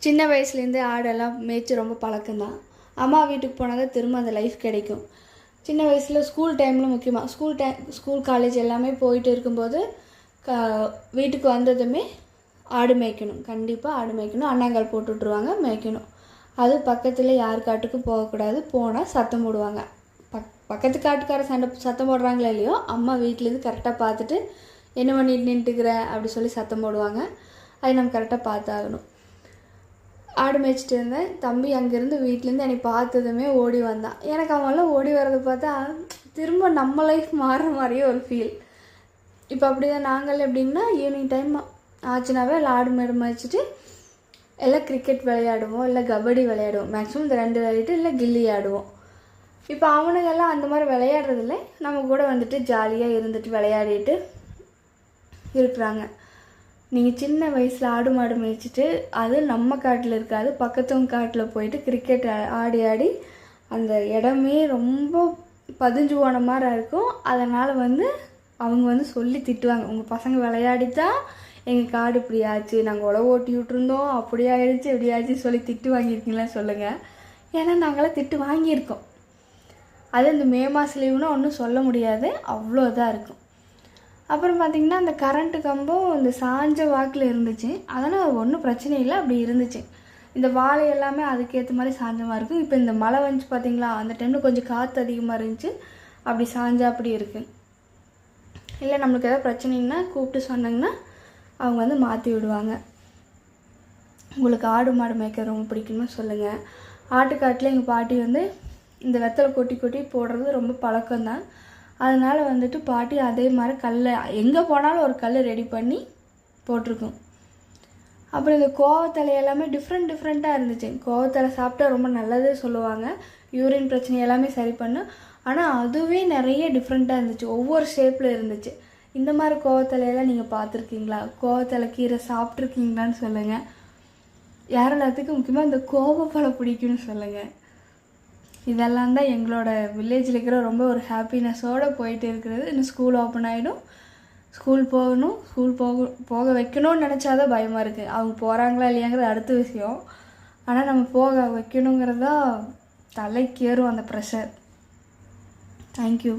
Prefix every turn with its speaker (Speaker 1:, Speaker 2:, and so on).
Speaker 1: சின்ன வயசுலேருந்தே ஆடெல்லாம் மேய்ச்சி ரொம்ப பழக்கம்தான். அம்மா வீட்டுக்கு போனால் தான் திரும்ப அந்த லைஃப் கிடைக்கும். சின்ன வயசில் ஸ்கூல் டைமில் முக்கியமாக ஸ்கூல் காலேஜ் எல்லாமே போயிட்டு இருக்கும்போது வீட்டுக்கு வந்ததுமே ஆடு மேய்க்கணும். கண்டிப்பாக ஆடு மேய்க்கணும். அண்ணாங்கால் போட்டு விட்ருவாங்க, மேய்க்கணும். அது பக்கத்தில் யார் காட்டுக்கும் போகக்கூடாது. போனால் சத்தம் போடுவாங்க. பக்கத்து காட்டுக்கார சத்தம் போடுறாங்களோ இல்லையோ, அம்மா வீட்டிலேருந்து கரெக்டாக பார்த்துட்டு என்ன பண்ணிட்டு நின்றுக்கிற அப்படி சொல்லி சத்தம் போடுவாங்க. அது நம்ம கரெக்டாக பார்த்தாகணும். ஆடு மேய்ச்சிட்டு இருந்தேன். தம்பி அங்கேருந்து வீட்டிலேருந்து என்னை பார்த்ததுமே ஓடி வந்தான். எனக்கு அவங்களாம் ஓடி வர்றதை பார்த்தா திரும்ப நம்ம லைஃப் மாறுற மாதிரியே ஒரு ஃபீல். இப்போ அப்படி தான் நாங்கள் எப்படின்னா ஈவினிங் டைம் ஆச்சுனாவே எல்லாம் ஆடு மாடு மேய்ச்சிட்டு எல்லாம் கிரிக்கெட் விளையாடுவோம், இல்லை கபடி விளையாடுவோம். மேக்ஸிமம் இந்த 2 விளையாடிட்டு இல்லை கில்லி ஆடுவோம். இப்போ அவனுங்கெல்லாம் அந்த மாதிரி விளையாடுறதில்ல. நம்ம கூட வந்துட்டு ஜாலியாக இருந்துட்டு விளையாடிட்டு இருக்கிறாங்க. நீங்கள் சின்ன வயசில் ஆடு மாடு மேய்ச்சிட்டு அது நம்ம காட்டில் இருக்காது, பக்கத்தவங்க காட்டில் போயிட்டு கிரிக்கெட் ஆடி ஆடி அந்த இடமே ரொம்ப பதிஞ்சு போன மாதிரி இருக்கும். அதனால் அவங்க சொல்லி திட்டுவாங்க, உங்கள் பசங்க விளையாடித்தான் எங்கள் காடு இப்படி ஆச்சு, நாங்கள் உழவு ஓட்டி விட்டுருந்தோம், அப்படி ஆயிடுச்சு இப்படி ஆச்சு சொல்லி திட்டு வாங்கியிருக்கீங்களா சொல்லுங்கள். ஏன்னா நாங்களாம் திட்டு வாங்கியிருக்கோம். அது இந்த மே மாத லீவுனா ஒன்றும் சொல்ல முடியாது, அவ்வளோதான் இருக்கும். அப்புறம் பார்த்திங்கன்னா அந்த கரண்ட்டு கம்பம் இந்த சாஞ்ச வாக்கில் இருந்துச்சு. அதனால் ஒன்றும் பிரச்சனை இல்லை, அப்படி இருந்துச்சு. இந்த வாழை எல்லாமே அதுக்கேற்ற மாதிரி சாஞ்சமாக இருக்கும். இப்போ இந்த மழை வந்துச்சு பார்த்திங்களா, அந்த டைமில் கொஞ்சம் காற்று அதிகமாக இருந்துச்சு, அப்படி சாஞ்சா அப்படி இருக்குது. இல்லை நம்மளுக்கு எதாவது பிரச்சனைன்னா கூப்பிட்டு சொன்னாங்கன்னா அவங்க மாற்றி விடுவாங்க. உங்களுக்கு ஆடு மாடு மேய்க்க ரொம்ப பிடிக்குன்னு சொல்லுங்கள். ஆட்டுக்காட்டில் எங்கள் பாட்டி இந்த வெத்தலை கொட்டி கொட்டி போடுறது ரொம்ப பழக்கம்தான். அதனால் பாட்டி அதே மாதிரி எங்கே போனாலும் ஒரு கல் ரெடி பண்ணி போட்டிருக்கும். அப்புறம் இந்த கோவத்தலை எல்லாமே டிஃப்ரெண்ட்டாக இருந்துச்சு. கோவத்தலை சாப்பிட்டா ரொம்ப நல்லது சொல்லுவாங்க, யூரின் பிரச்சனை எல்லாமே சரி பண்ணும். ஆனால் அதுவே நிறைய டிஃப்ரெண்ட்டாக இருந்துச்சு, ஒவ்வொரு ஷேப்பில் இருந்துச்சு. இந்த மாதிரி கோவத்தலையெல்லாம் நீங்கள் பார்த்துருக்கீங்களா? கோவத்தலை கீரை சாப்பிட்ருக்கீங்களான்னு சொல்லுங்கள். யாரெல்லாத்துக்கும் முக்கியமாக இந்த கோவப்பழம் பிடிக்கும்னு சொல்லுங்கள். இதெல்லாம் தான் எங்களோட வில்லேஜில் இருக்கிற ரொம்ப ஒரு ஹாப்பினஸோடு போயிட்டு இருக்கிறது. இன்னும் ஸ்கூல் ஓப்பன் ஆகிடும், ஸ்கூல் போகணும். போக வைக்கணும்னு நினச்சாதான் பயமாக இருக்குது. அவங்க போகிறாங்களா இல்லையாங்கிறது அடுத்த விஷயம். ஆனால் நம்ம போக வைக்கணுங்கிறதா தலைக்கேறும் அந்த ப்ரெஷர். தேங்க்யூ.